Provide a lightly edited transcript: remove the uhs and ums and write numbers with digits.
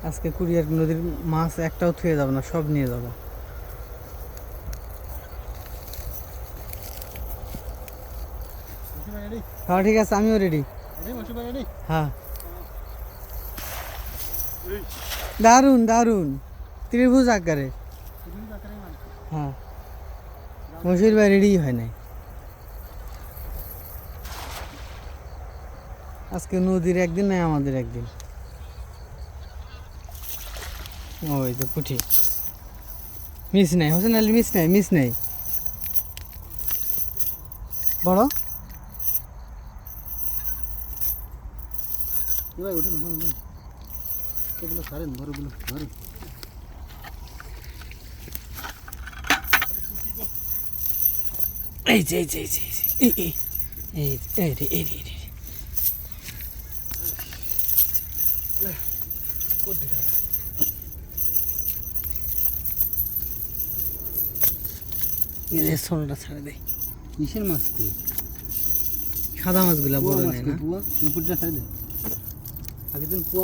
আজকে কুরিয়ার নদীর মাছ একটাও থুয়ে যাবে না, সব নিয়ে যাবো। হ্যাঁ ঠিক আছে, আমিও রেডি। হ্যাঁ দারুন দারুন, ত্রিভুজ আকারে। হ্যাঁ মশির ভাই রেডি হয় নাই। আজকে নদীর একদিন নাই, আমাদের একদিন। ওই তো পুঠি, মিস নাই হোসেন আলী, মিস নাই, মিস নাই। বড় এই যে এই যে এই যে এই এই এই এই রে এই রে এই রে। এই ছোটটা ছাড়ে দেয়। কিসের মাছ কই? সাদা মাছগুলা বড় মাছ নেয় কই? না। পুয়া পুকুরটা ছাড়ে দে। আগের দিন